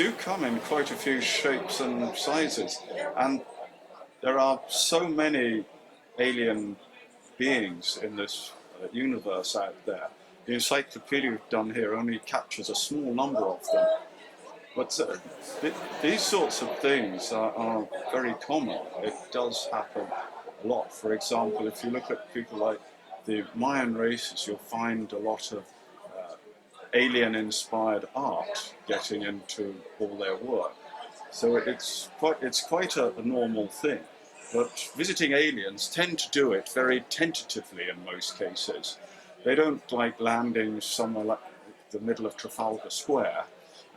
do come in quite a few shapes and sizes, and there are so many alien beings in this universe out there. The encyclopaedia we've done here only captures a small number of them. But these sorts of things are very common. It does happen a lot. For example, if you look at people like the Mayan races, you'll find a lot of alien-inspired art getting into all their work. So it's quite a normal thing. But visiting aliens tend to do it very tentatively in most cases. They don't like landing somewhere like the middle of Trafalgar Square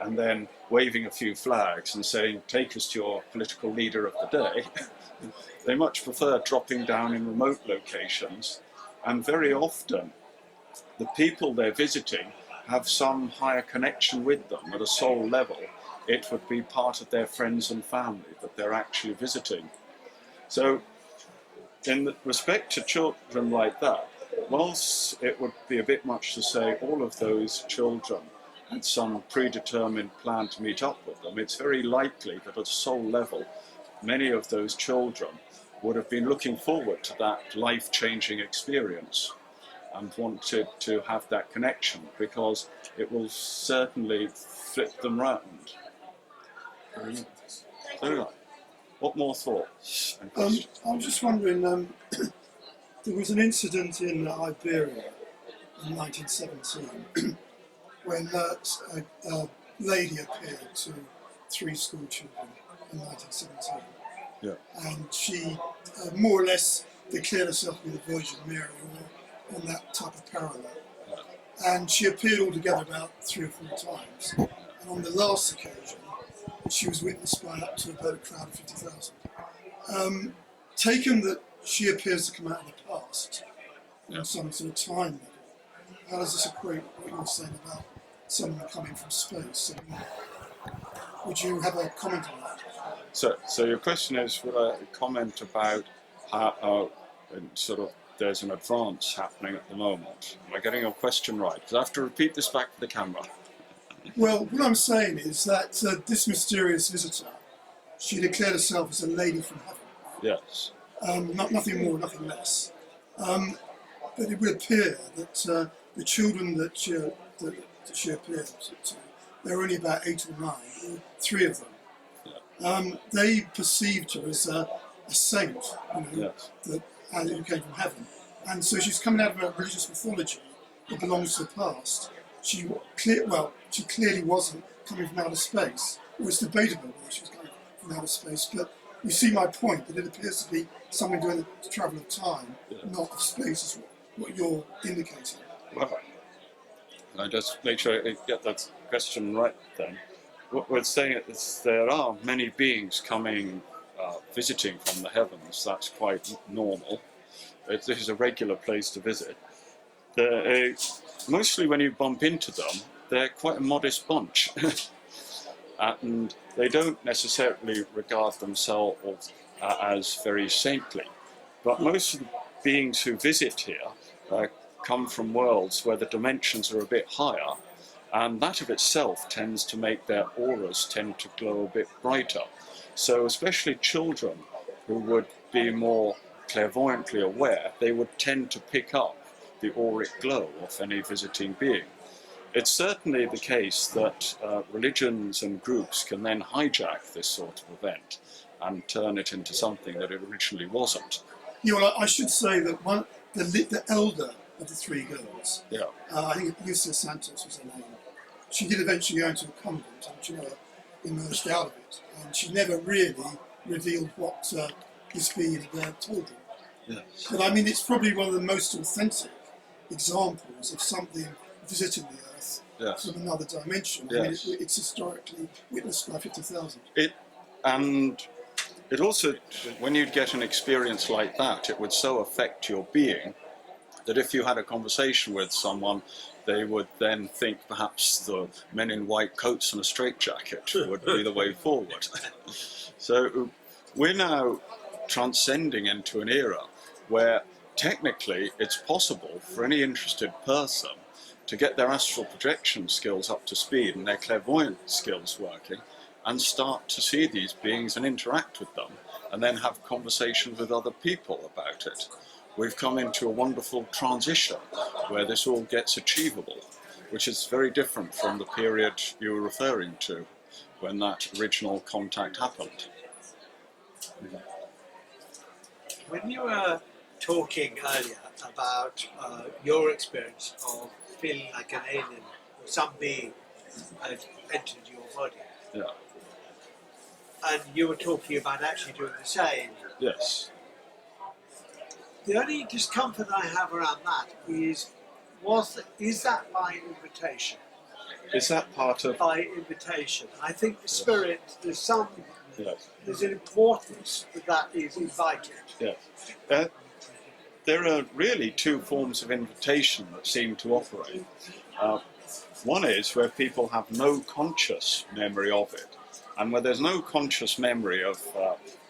and then waving a few flags and saying, take us to your political leader of the day. They much prefer dropping down in remote locations, and very often the people they're visiting have some higher connection with them at a soul level. It would be part of their friends and family that they're actually visiting. So in respect to children like that, whilst it would be a bit much to say all of those children had some predetermined plan to meet up with them, it's very likely that at a soul level, many of those children would have been looking forward to that life-changing experience and wanted to have that connection, because it will certainly flip them round. So, what more thoughts and questions? I was just wondering, there was an incident in Iberia in 1917 when a lady appeared to 3 school children in 1917. Yeah. And she more or less declared herself to be the Virgin Mary, or on that type of parallel. And she appeared altogether about 3 or 4 times. And on the last occasion, she was witnessed by up to about a crowd of 50,000. Taken that she appears to come out of the past, on some sort of time level, how does this equate with what you were saying about someone coming from space? Would you have a comment on that? So your question is, would I comment about how there's an advance happening at the moment? Am I getting your question right? Because I have to repeat this back to the camera. Well, what I'm saying is that this mysterious visitor, she declared herself as a lady from heaven. Yes. Nothing more, nothing less. But it would appear that the children that she appeared to, there were only about 8 or 9, 3 of them. Yeah. They perceived her as a saint, yes. who came from heaven. And so she's coming out of a religious mythology that belongs to the past. She clearly wasn't coming from outer space. It was debatable whether she was coming from outer space, but you see my point, that it appears to be something doing the travel of time, not of space, is what you're indicating. Well, I just make sure I get that question right then. What we're saying is there are many beings coming, visiting from the heavens. That's quite normal. This is a regular place to visit. Mostly when you bump into them, they're quite a modest bunch. And they don't necessarily regard themselves as very saintly. But most of the beings who visit here come from worlds where the dimensions are a bit higher, and that of itself tends to make their auras tend to glow a bit brighter. So especially children who would be more clairvoyantly aware, they would tend to pick up the auric glow of any visiting being. It's certainly the case that religions and groups can then hijack this sort of event and turn it into something that it originally wasn't. Yeah, well, I should say that the elder of the 3 girls, I think Lucia Santos was her name, she did eventually go into a convent and she never emerged out of it. And she never really revealed what this being had told her. Yes. But I mean, it's probably one of the most authentic examples of something visiting the Earth from another dimension. I mean, it's historically witnessed by 50,000. And it also, when you'd get an experience like that, it would so affect your being that if you had a conversation with someone, they would then think perhaps the men in white coats and a straitjacket would be the way forward. So we're now transcending into an era where technically it's possible for any interested person to get their astral projection skills up to speed and their clairvoyant skills working, and start to see these beings and interact with them, and then have conversations with other people about it. We've come into a wonderful transition where this all gets achievable, which is very different from the period you were referring to, when that original contact happened. When you were talking earlier about your experience of feeling like an alien or some being had entered your body, Yeah. and you were talking about actually doing the same, Yes. the only discomfort I have around that is that by invitation? Is that part of? By invitation. I think the spirit, there's Yes. an importance that is invited. Yes. There are really two forms of invitation that seem to operate. One is where people have no conscious memory of it, and where there's no conscious memory of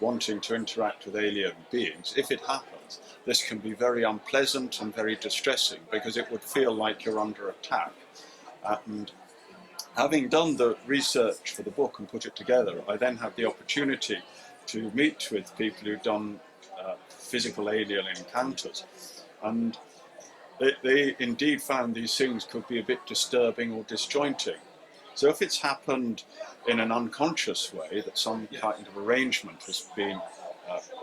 wanting to interact with alien beings. If it happens, this can be very unpleasant and very distressing, because it would feel like you're under attack. And having done the research for the book and put it together, I then had the opportunity to meet with people who've done physical alien encounters, and they indeed found these things could be a bit disturbing or disjointing. So if it's happened in an unconscious way, that some kind of arrangement has been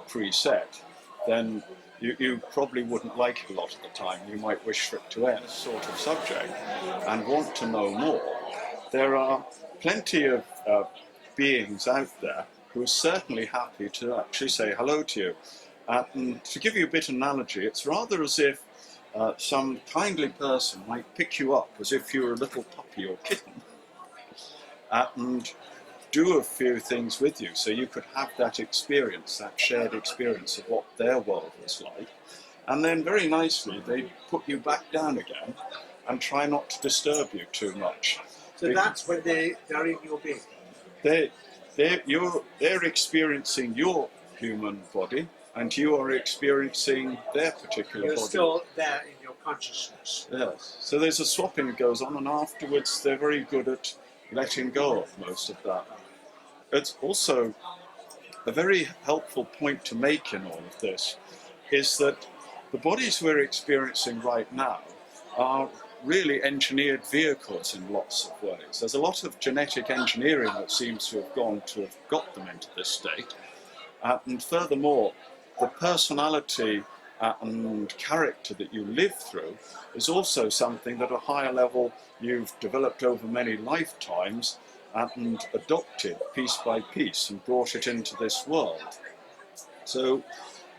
preset, then you probably wouldn't like it a lot of the time. You might wish for it to end, sort of subject, and want to know more. There are plenty of beings out there who are certainly happy to actually say hello to you. And to give you a bit of analogy, it's rather as if some kindly person might pick you up as if you were a little puppy or kitten, and do a few things with you, so you could have that experience, that shared experience of what their world was like. And then very nicely they put you back down again and try not to disturb you too much. So that's when they're in your being. They're experiencing your human body, and you are experiencing their particular You're body. still there in your consciousness. Yes. So there's a swapping that goes on, and afterwards they're very good at letting go of most of that. It's also a very helpful point to make in all of this is that the bodies we're experiencing right now are really engineered vehicles in lots of ways. There's a lot of genetic engineering that seems to have gone to have got them into this state. And furthermore, the personality and character that you live through is also something that at a higher level you've developed over many lifetimes and adopted piece by piece and brought it into this world. So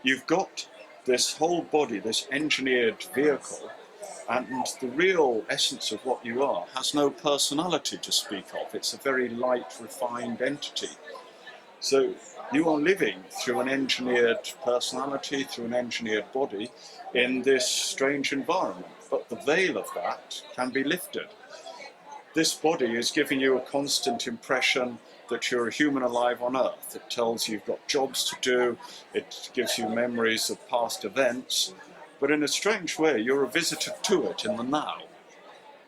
you've got this whole body, this engineered vehicle, and the real essence of what you are has no personality to speak of. It's a very light, refined entity. So you are living through an engineered personality, through an engineered body in this strange environment. But the veil of that can be lifted. This body is giving you a constant impression that you're a human alive on Earth. It tells you you've got jobs to do, it gives you memories of past events, but in a strange way you're a visitor to it in the now.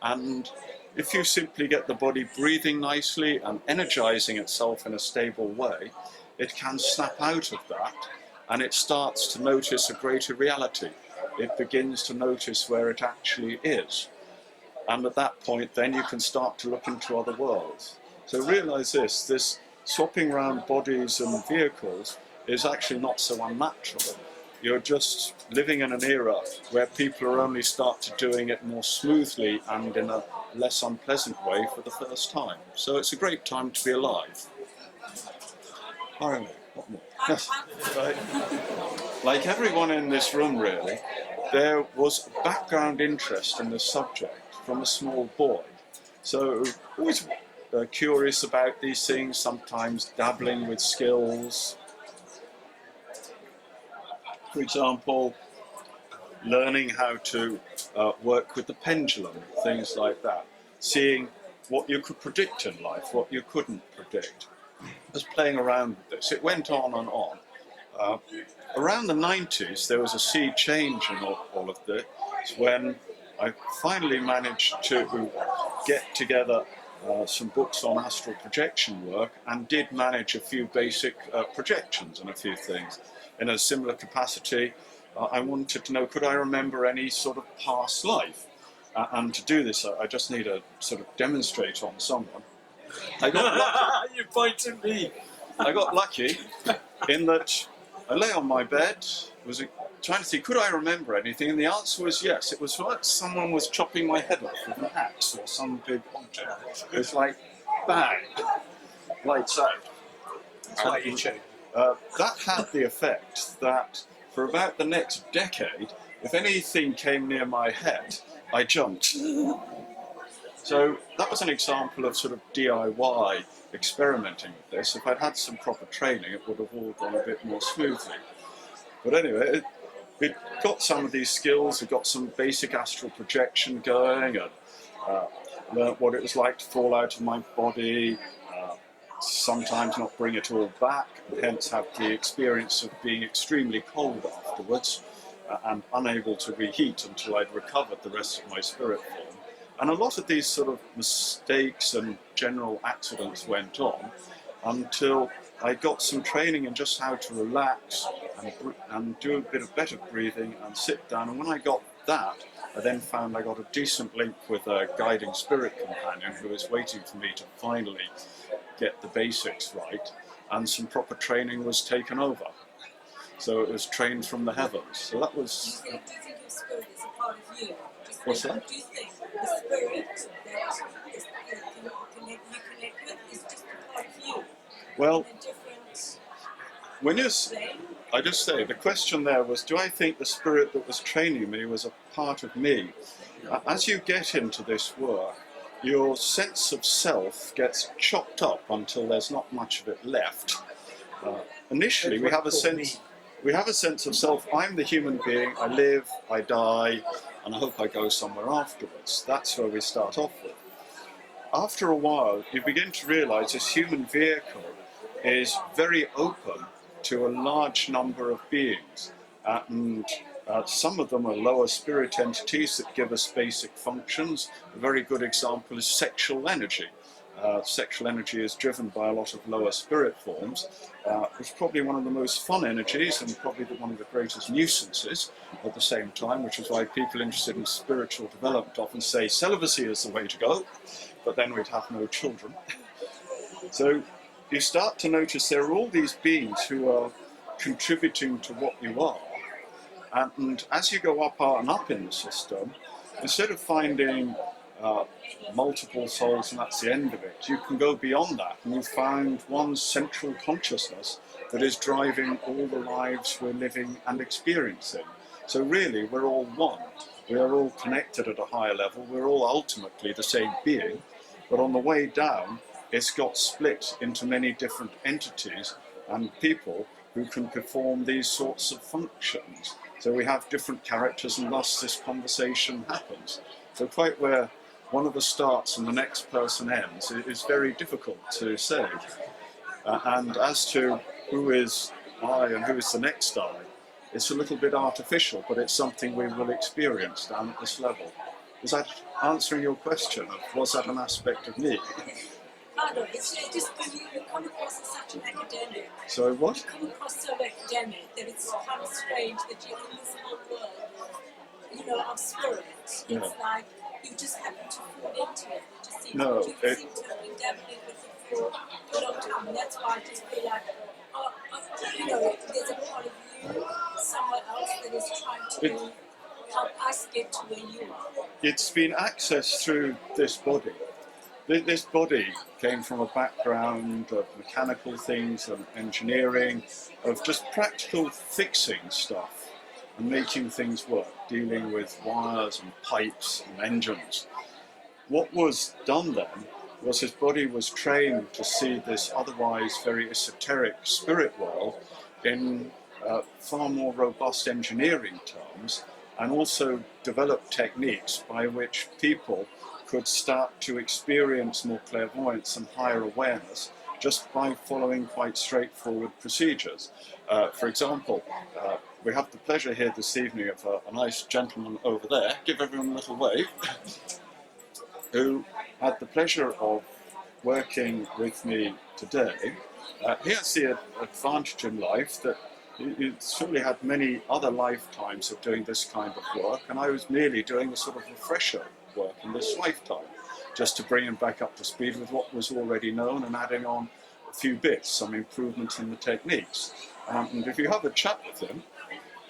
And if you simply get the body breathing nicely and energizing itself in a stable way, it can snap out of that, and it starts to notice a greater reality. It begins to notice where it actually is. And at that point, then you can start to look into other worlds. So realize this swapping around bodies and vehicles is actually not so unnatural. You're just living in an era where people are only starting doing it more smoothly and in a less unpleasant way for the first time. So it's a great time to be alive. Harley, what more? Yes. Right. Like everyone in this room, really, there was background interest in this subject from a small boy. So always curious about these things, sometimes dabbling with skills. For example, learning how to work with the pendulum, things like that. Seeing what you could predict in life, what you couldn't predict. I was playing around with this. It went on and on. Around the 90s, there was a sea change in all of this when I finally managed to get together some books on astral projection work, and did manage a few basic projections and a few things. In a similar capacity, I wanted to know, could I remember any sort of past life? And to do this, I just need a sort of demonstrate on someone. I got lucky. You point at me. I got lucky in that I lay on my bed, was trying to think, could I remember anything? And the answer was yes. It was like someone was chopping my head off with an axe or some big object. It was like, bang, lights out. That's why you chose. That had the effect that for about the next decade, if anything came near my head, I jumped. So that was an example of sort of DIY experimenting with this. If I'd had some proper training, it would have all gone a bit more smoothly. But anyway, it got some of these skills, it got some basic astral projection going, and learnt what it was like to fall out of my body, sometimes not bring it all back, and hence have the experience of being extremely cold afterwards and unable to reheat until I'd recovered the rest of my spirit form. And a lot of these sort of mistakes and general accidents went on until I got some training in just how to relax and do a bit of better breathing and sit down. And when I got that, I then found I got a decent link with a guiding spirit companion who was waiting for me to finally get the basics right, and some proper training was taken over. So it was trained from the heavens. So that was... Do you think your spirit is a part of you? What's that? Do you think the spirit that you connect with is just a part of you? Well, In a different when you... way? I just say, the question there was, do I think the spirit that was training me was a part of me? As you get into this work, your sense of self gets chopped up until there's not much of it left. Initially, we have a sense of self. I'm the human being. I live, I die, and I hope I go somewhere afterwards. That's where we start off with. After a while, you begin to realize this human vehicle is very open to a large number of beings, and some of them are lower spirit entities that give us basic functions. A very good example is sexual energy. Sexual energy is driven by a lot of lower spirit forms. It's probably one of the most fun energies and probably one of the greatest nuisances at the same time, which is why people interested in spiritual development often say celibacy is the way to go, but then we'd have no children. So you start to notice there are all these beings who are contributing to what you are. And as you go up and up in the system, instead of finding multiple souls and that's the end of it, you can go beyond that, and you find one central consciousness that is driving all the lives we're living and experiencing. So really, we're all one. We are all connected at a higher level. We're all ultimately the same being, but on the way down, it's got split into many different entities and people who can perform these sorts of functions. So we have different characters, and thus this conversation happens. So quite where one of us starts and the next person ends, it is very difficult to say. And as to who is I and who is the next I, it's a little bit artificial, but it's something we will experience down at this level. Is that answering your question? Was that an aspect of me? Kind of. It's just you come across as such an academic. So what? You come across so academic that it's kind of strange that you're in this whole world, of spirit. It's Yeah. like you just happen to fall into it. It just seems No, you seem to have been dabbling with it for a long time, and that's why I just feel like, there's a part of you somewhere else that is trying to help us get to where you are. It's been accessed through this body. This body came from a background of mechanical things and engineering, of just practical fixing stuff and making things work, dealing with wires and pipes and engines. What was done then was his body was trained to see this otherwise very esoteric spirit world in far more robust engineering terms, and also develop techniques by which people could start to experience more clairvoyance and higher awareness just by following quite straightforward procedures. For example, we have the pleasure here this evening of a nice gentleman over there, give everyone a little wave, who had the pleasure of working with me today. He has the advantage in life that he's surely had many other lifetimes of doing this kind of work, and I was merely doing a sort of refresher work in this lifetime, just to bring him back up to speed with what was already known and adding on a few bits, some improvements in the techniques. And if you have a chat with him,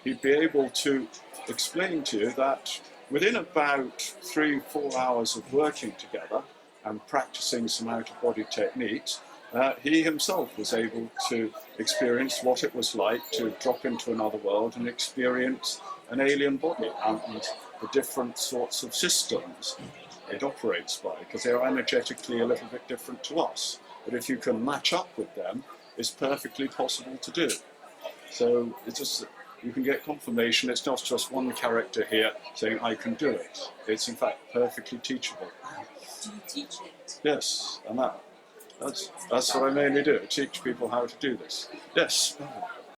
he'd be able to explain to you that within about 3-4 hours of working together and practicing some out-of-body techniques, he himself was able to experience what it was like to drop into another world and experience an alien body and the different sorts of systems it operates by, because they are energetically a little bit different to us. But if you can match up with them, it's perfectly possible to do. So it's just, you can get confirmation. It's not just one character here saying, I can do it. It's in fact perfectly teachable. Do you teach it? Yes, and that's what I mainly do, teach people how to do this. Yes.